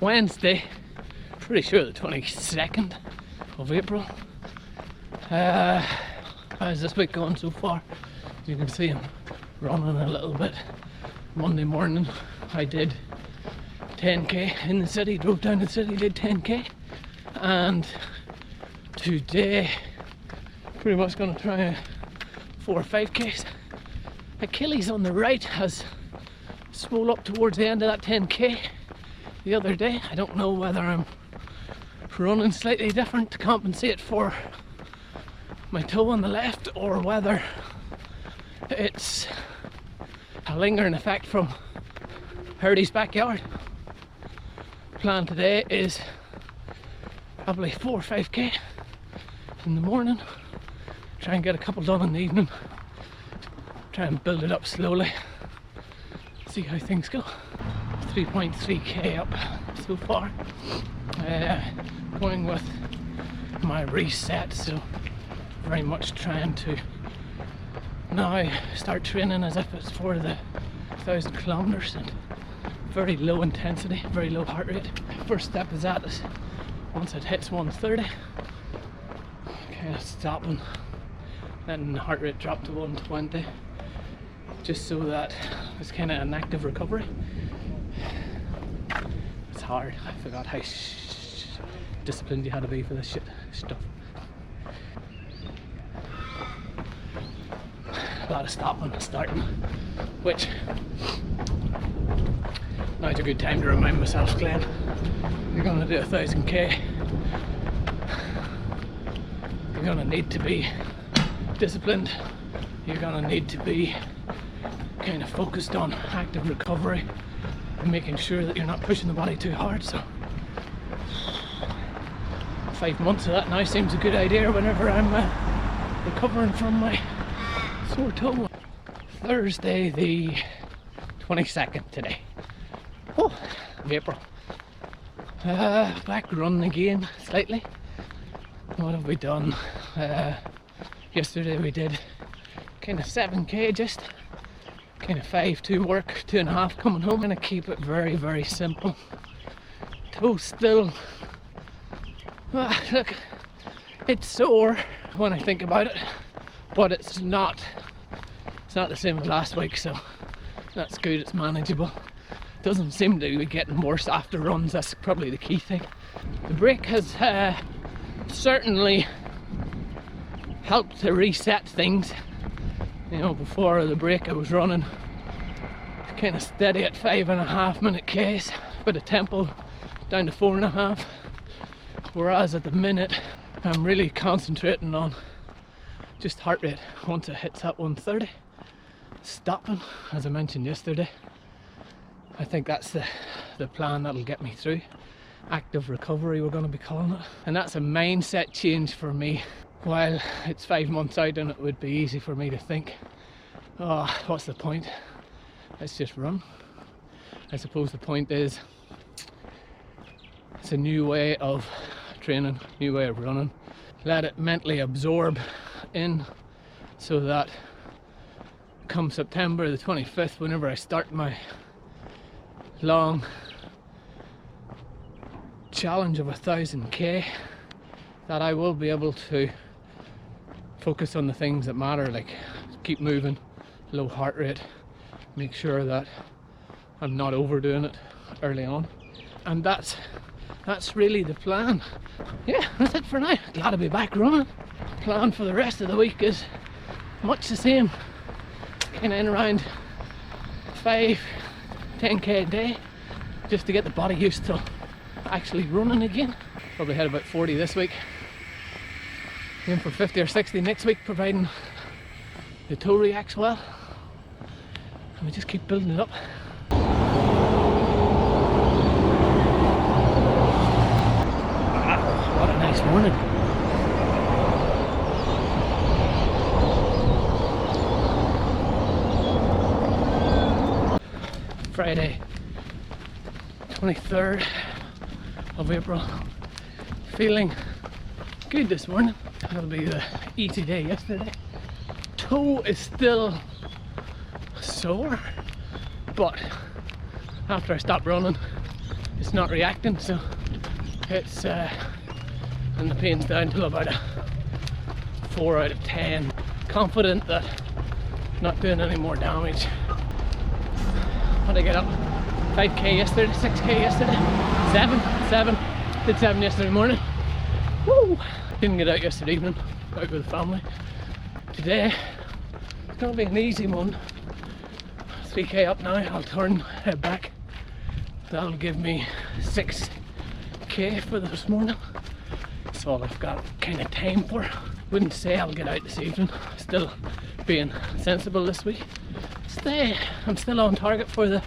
Wednesday, pretty sure the 22nd of April. How's this week going so far? As you can see, I'm running a little bit. Monday morning I did 10k in the city, drove down to the city, did 10k, and today pretty much going to try 4 or 5k's. Achilles on the right has swole up towards the end of that 10k the other day. I don't know whether I'm running slightly different to compensate for my toe on the left, or whether it's a lingering effect from Hardy's backyard. Plan today is probably 4 or 5k in the morning, try and get a couple done in the evening, try and build it up slowly, see how things go. 3.3k up so far, going with my reset, so very much trying to now start training as if it's for the 1,000 kilometers, and very low intensity, very low heart rate. First step is that is once it hits 130, kind of stopping, letting the heart rate drop to 120, just so that it's kind of an active recovery. It's hard. I forgot how disciplined you had to be for this stuff. A lot of stopping and starting, which now's a good time to remind myself, Glenn, you're going to do 1,000k, you're going to need to be disciplined, you're going to need to be kind of focused on active recovery and making sure that you're not pushing the body too hard. So 5 months of that now seems a good idea whenever I'm recovering from my sore toe. Thursday the 22nd today, of April. Back running again slightly. What have we done? Yesterday we did kind of 7k, just kind of 5 to work, 2.5 coming home. I'm gonna keep it very, very simple. Toe still, look, it's sore when I think about it, but it's not the same as last week, so that's good, it's manageable. Doesn't seem to be getting worse after runs, that's probably the key thing. The break has certainly helped to reset things. You know, before the break I was running kind of steady at 5.5 minute Ks, bit of tempo down to 4.5, whereas at the minute I'm really concentrating on just heart rate. Once it hits that 130, stopping, as I mentioned yesterday. I think that's the plan that'll get me through. Active recovery, we're going to be calling it. And that's a mindset change for me. While it's 5 months out and it would be easy for me to think, oh, what's the point? Let's just run. I suppose the point is, it's a new way of training, new way of running. Let it mentally absorb in, so that come September the 25th, whenever I start my long challenge of 1,000k, that I will be able to focus on the things that matter, like keep moving, low heart rate, make sure that I'm not overdoing it early on. And that's really the plan. Yeah, that's it for now. Glad to be back running. Plan for the rest of the week is much the same, kind of in around 5-10k a day, just to get the body used to actually running again. Probably had about 40 this week, aim for 50 or 60 next week, providing the toe reacts well, and we just keep building it up. Wow, what a nice morning. Friday 23rd of April. Feeling good this morning. That'll be the easy day yesterday. Toe is still sore, but after I stopped running, it's not reacting, so it's and the pain's down to about a 4 out of 10. Confident that not doing any more damage. When I get up, 5k yesterday, 6k yesterday, 7, did 7 yesterday morning. Woo! Didn't get out yesterday evening, out with the family. Today, it's gonna be an easy one. 3k up now, I'll turn, head back. That'll give me 6k for this morning. That's all I've got kind of time for. Wouldn't say I'll get out this evening. Still being sensible this week. I'm still on target for the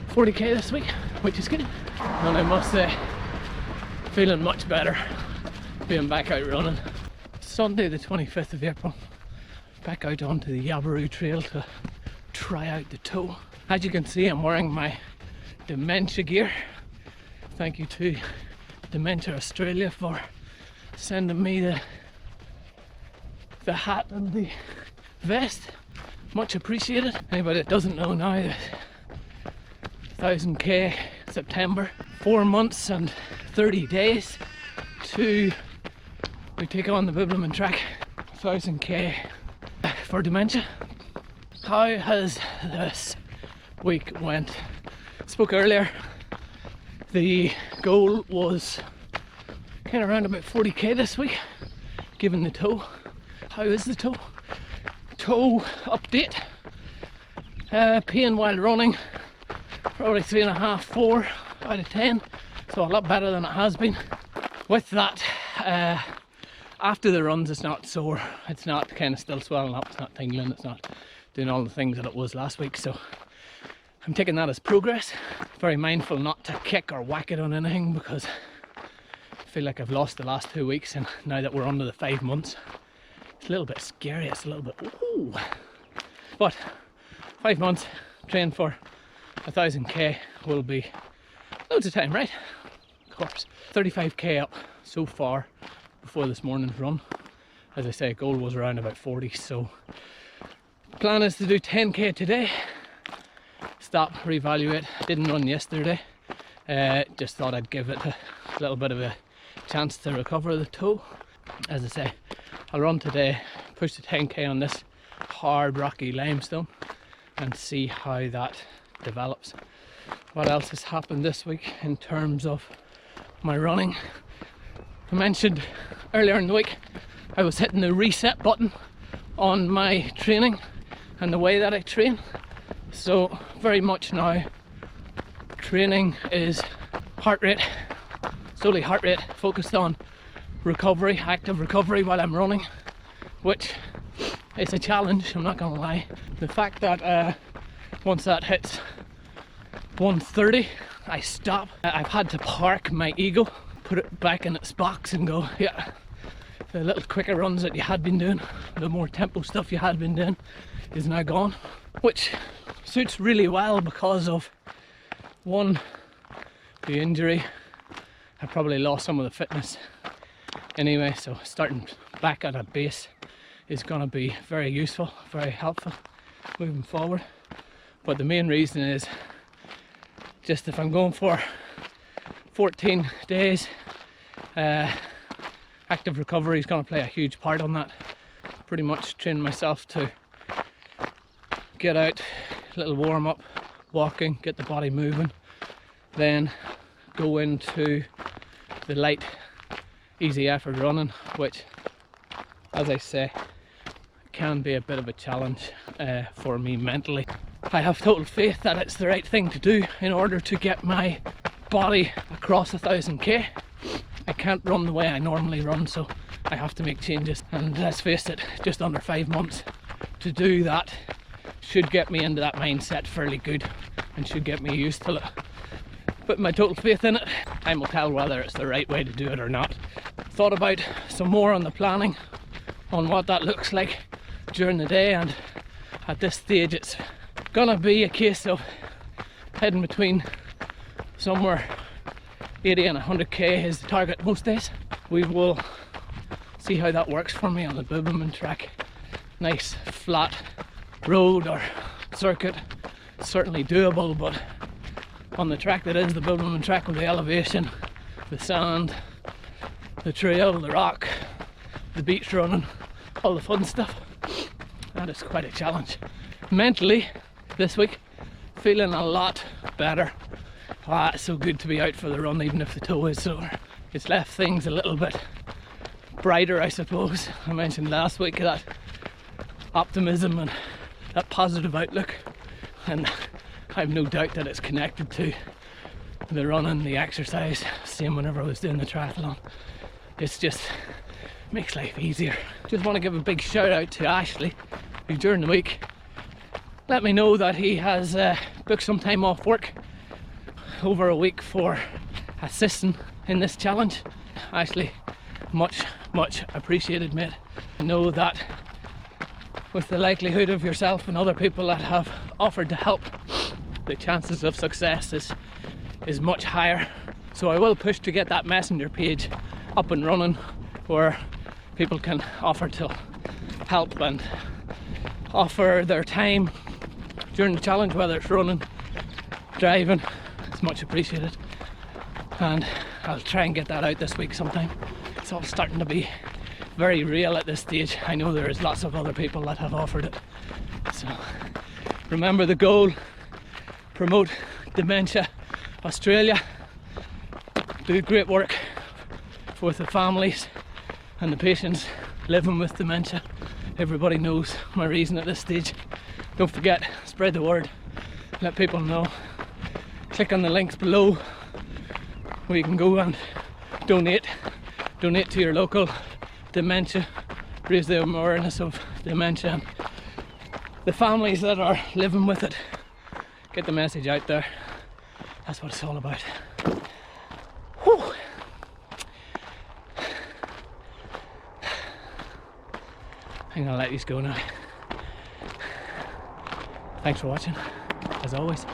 40k this week, which is good. And I must say, feeling much better being back out running. Sunday the 25th of April, back out onto the Yabaroo Trail to try out the toe. As you can see, I'm wearing my Dementia gear. Thank you to Dementia Australia for sending me the hat and the vest. Much appreciated. Anybody that doesn't know now, that 1000k September, 4 months and 30 days to we take on the Bibbulmum track. 1000k for Dementia. How has this week went? Spoke earlier, the goal was kind of around about 40k this week, given the toe. How is the toe? Toe update. Pain while running, probably 3.5, 4 out of 10, so a lot better than it has been. With that, after the runs it's not sore, it's not kind of still swelling up, it's not tingling, it's not doing all the things that it was last week, so I'm taking that as progress. Very mindful not to kick or whack it on anything, because I feel like I've lost the last 2 weeks, and now that we're under the 5 months, it's a little bit scary, it's a little bit, ooh. But 5 months, train for 1000k will be loads of time, right? Of course. 35k up so far before this morning's run. As I say, goal was around about 40, so plan is to do 10k today. Stop, reevaluate. Didn't run yesterday. Just thought I'd give it a little bit of a chance to recover the toe. As I say, I'll run today, push the 10k on this hard rocky limestone and see how that develops. What else has happened this week in terms of my running? I mentioned earlier in the week I was hitting the reset button on my training and the way that I train. So very much now training is heart rate, solely heart rate, focused on recovery, active recovery while I'm running, which is a challenge, I'm not gonna lie. The fact that once that hits 130 I stop. I've had to park my ego, put it back in its box and go, yeah, the little quicker runs that you had been doing, the more tempo stuff you had been doing is now gone, which suits really well because of, one, the injury. I probably lost some of the fitness anyway, so starting back at a base is going to be very useful, very helpful moving forward. But the main reason is just if I'm going for 14 days, active recovery is going to play a huge part on that. Pretty much train myself to get out, a little warm up, walking, get the body moving, then go into the light, easy effort running, which, as I say, can be a bit of a challenge for me mentally. I have total faith that it's the right thing to do in order to get my body across 1000k. I can't run the way I normally run, so I have to make changes, and let's face it, just under 5 months to do that should get me into that mindset fairly good and should get me used to it. Put my total faith in it. Time will tell whether it's the right way to do it or not. Thought about some more on the planning on what that looks like during the day, and at this stage it's gonna be a case of heading between somewhere 80 and 100k is the target most days. We will see how that works for me on the Bibbulmum track. Nice flat road or circuit, certainly doable, but on the track that is the Bibbulmum track, with the elevation, the sand, the trail, the rock, the beach running, all the fun stuff. That is quite a challenge. Mentally, this week, feeling a lot better. It's so good to be out for the run, even if the toe is sore. It's left things a little bit brighter, I suppose. I mentioned last week that optimism and that positive outlook, and I've no doubt that it's connected to the running, the exercise. Same whenever I was doing the triathlon. It's just makes life easier. Just want to give a big shout out to Ashley, who during the week let me know that he has booked some time off work over a week for assisting in this challenge. Ashley, much appreciated, mate. I know that with the likelihood of yourself and other people that have offered to help, the chances of success is much higher. So I will push to get that messenger page up and running, where people can offer to help and offer their time during the challenge, whether it's running, driving. It's much appreciated, and I'll try and get that out this week sometime. It's all starting to be very real at this stage. I know there is lots of other people that have offered it. So remember the goal: promote Dementia Australia, do great work with the families and the patients living with dementia. Everybody knows my reason at this stage. Don't forget, spread the word, let people know. Click on the links below where you can go and donate to your local dementia, raise the awareness of dementia and the families that are living with it. Get the message out there. That's what it's all about. Whew. I'm gonna let these go now. Thanks for watching, as always.